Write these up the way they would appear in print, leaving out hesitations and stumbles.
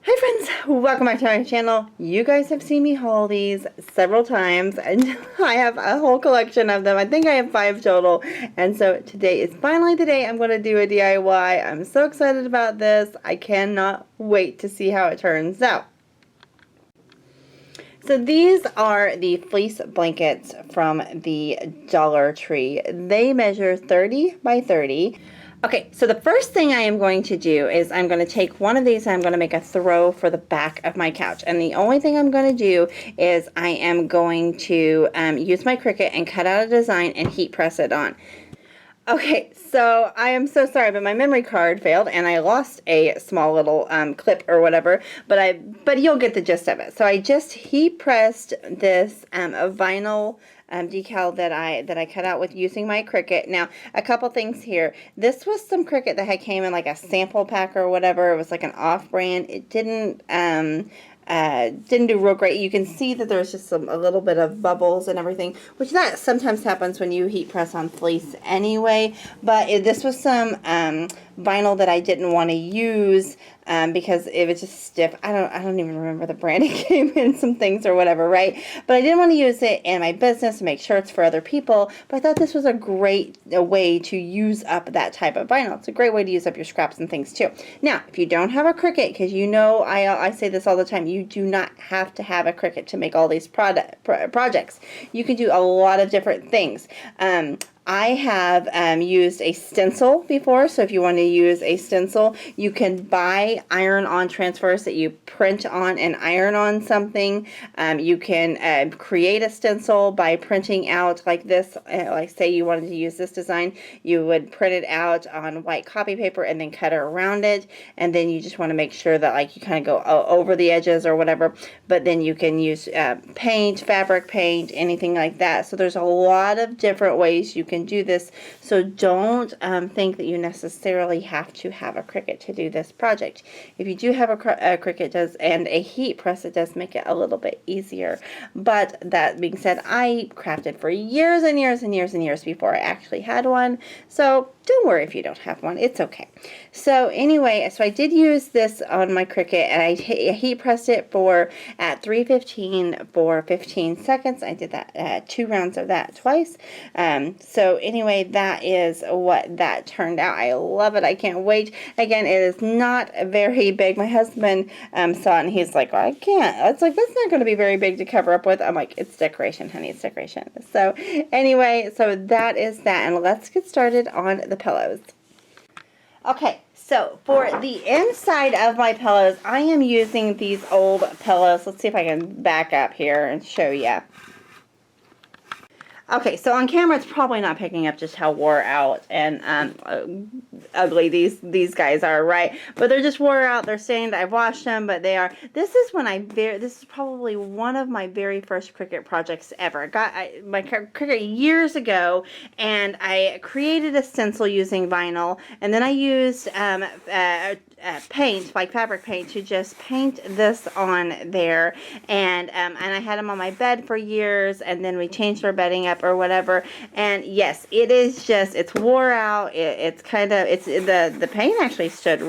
Hi friends, welcome back to my channel. You guys have seen me haul these several times and I have a whole collection of them. I think I have 5 total, and so today is finally the day I'm going to do a DIY. I'm so excited about this. I cannot wait to see how it turns out. So these are the fleece blankets from the Dollar Tree. They measure 30 by 30. Okay, so the first thing I am going to do is I'm going to take one of these and I'm going to make a throw for the back of my couch. And the only thing I'm going to do is I am going to use my Cricut and cut out a design and heat press it on. Okay, so I am so sorry, but my memory card failed and I lost a small little clip or whatever, but you'll get the gist of it. So I just heat pressed this vinyl decal that I cut out with using my Cricut. Now, a couple things here. This was some Cricut that had came in like a sample pack or whatever. It was like an off-brand. It didn't do real great. You can see that there's just a little bit of bubbles and everything, which that sometimes happens when you heat press on fleece anyway. But this was some vinyl that I didn't want to use because it was just stiff. I don't even remember the brand. It came in some things or whatever, right? But I didn't want to use it in my business to make shirts for other people. But I thought this was a great way to use up that type of vinyl. It's a great way to use up your scraps and things too. Now, if you don't have a Cricut, because you know I say this all the time, you do not have to have a Cricut to make all these projects. You can do a lot of different things. I have used a stencil before, so if you want to use a stencil, you can buy iron-on transfers that you print on and iron on something. You can create a stencil by printing out like this. Like say you wanted to use this design, you would print it out on white copy paper and then cut it around it, and then you just want to make sure that like you kind of go over the edges or whatever. But then you can use paint, fabric paint, anything like that. So there's a lot of different ways you can do this, so don't think that you necessarily have to have a Cricut to do this project. If you do have a Cricut and a heat press, it does make it a little bit easier. But that being said, I crafted for years and years and years and years before I actually had one, so don't worry if you don't have one, it's okay. So anyway, so I did use this on my Cricut and I heat pressed it at 315 for 15 seconds. I did that 2 rounds of that twice. So anyway, that is what that turned out. I love it. I can't wait. Again, it is not very big. My husband saw it and he's like, well, I can't. It's like, that's not going to be very big to cover up with. I'm like, it's decoration, honey. It's decoration. So anyway, so that is that. And let's get started on the pillows. Okay, so for the inside of my pillows, I am using these old pillows. Let's see if I can back up here and show you. Okay, so on camera it's probably not picking up just how wore out and ugly these guys are, right? But they're just wore out. They're stained. I've washed them, but they are. This is probably one of my very first Cricut projects ever. Got my Cricut years ago, and I created a stencil using vinyl, and then I used paint, like fabric paint, to just paint this on there, and I had them on my bed for years, and then we changed our bedding up or whatever, and yes, it is just, it's wore out. It's kind of, it's the paint actually stood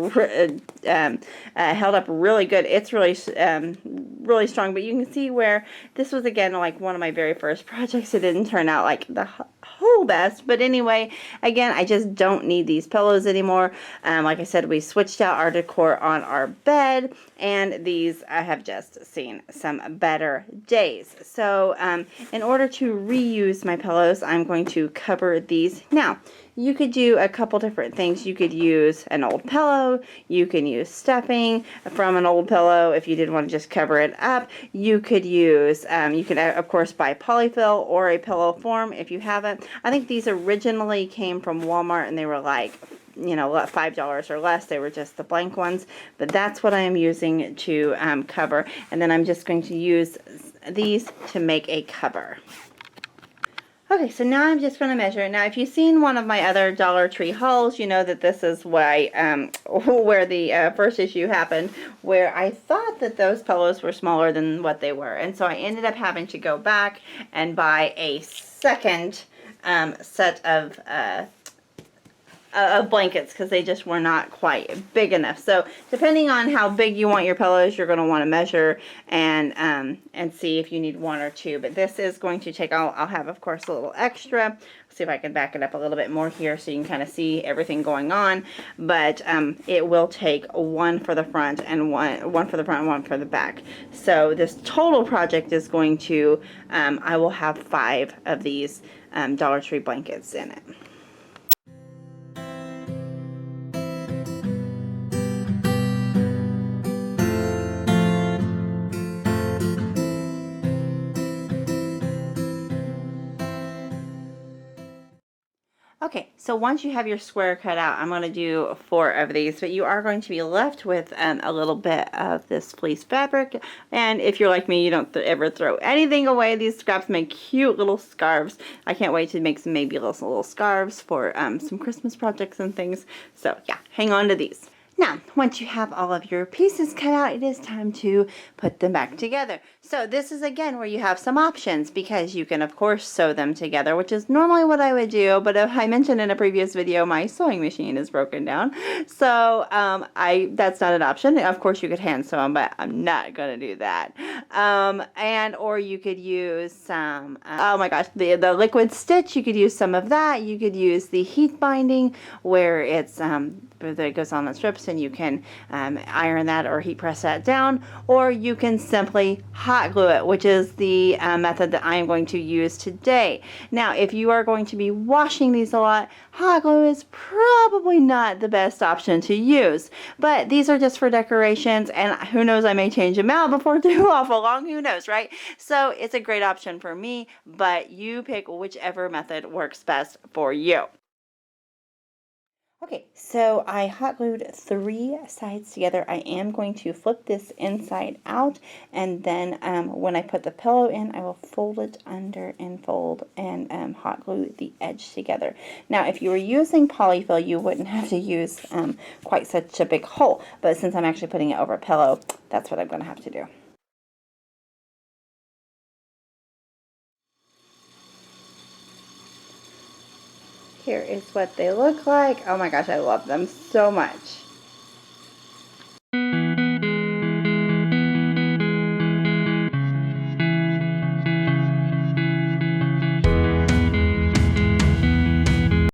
held up really good. It's really really strong, but you can see where this was again like one of my very first projects. It didn't turn out like the whole best, but anyway, again, I just don't need these pillows anymore. Like I said, we switched out our decor on our bed, and these I have just seen some better days. So in order to reuse my pillows, I'm going to cover these. Now, you could do a couple different things. You could use an old pillow. You can use stuffing from an old pillow if you didn't want to just cover it up. You could use, you can of course buy polyfill or a pillow form if you haven't. I think these originally came from Walmart and they were like, you know, $5 or less. They were just the blank ones, but that's what I am using to cover. And then I'm just going to use these to make a cover. Okay, so now I'm just going to measure. Now, if you've seen one of my other Dollar Tree hauls, you know that this is why, where the first issue happened, where I thought that those pillows were smaller than what they were. And so I ended up having to go back and buy a second set of of blankets because they just were not quite big enough. So depending on how big you want your pillows, you're going to want to measure and see if you need one or two. But this is going to take, I'll have, of course, a little extra. See if I can back it up a little bit more here so you can kind of see everything going on. But it will take one for the front and one for the front and one for the back. So this total project is going to, I will have 5 of these Dollar Tree blankets in it. Okay, so once you have your square cut out, I'm going to do 4 of these, but you are going to be left with a little bit of this fleece fabric. And if you're like me, you don't ever throw anything away. These scraps make cute little scarves. I can't wait to make some maybe little scarves for some Christmas projects and things. So yeah, hang on to these. Now, once you have all of your pieces cut out, it is time to put them back together. So this is again where you have some options because you can of course sew them together, which is normally what I would do, but if I mentioned in a previous video, my sewing machine is broken down. So that's not an option. Of course you could hand sew them, but I'm not going to do that. Or you could use some, oh my gosh, the liquid stitch, you could use some of that. You could use the heat binding where it's that goes on the strips and you can iron that or heat press that down, or you can simply hot glue it, which is the method that I am going to use today. Now, if you are going to be washing these a lot, hot glue is probably not the best option to use, but these are just for decorations, and who knows, I may change them out before too awful long, who knows, right? So it's a great option for me, but you pick whichever method works best for you. Okay, so I hot glued 3 sides together. I am going to flip this inside out, and then when I put the pillow in, I will fold it under and fold and hot glue the edge together. Now, if you were using polyfill, you wouldn't have to use quite such a big hole, but since I'm actually putting it over a pillow, that's what I'm going to have to do. Here is what they look like. Oh my gosh, I love them so much.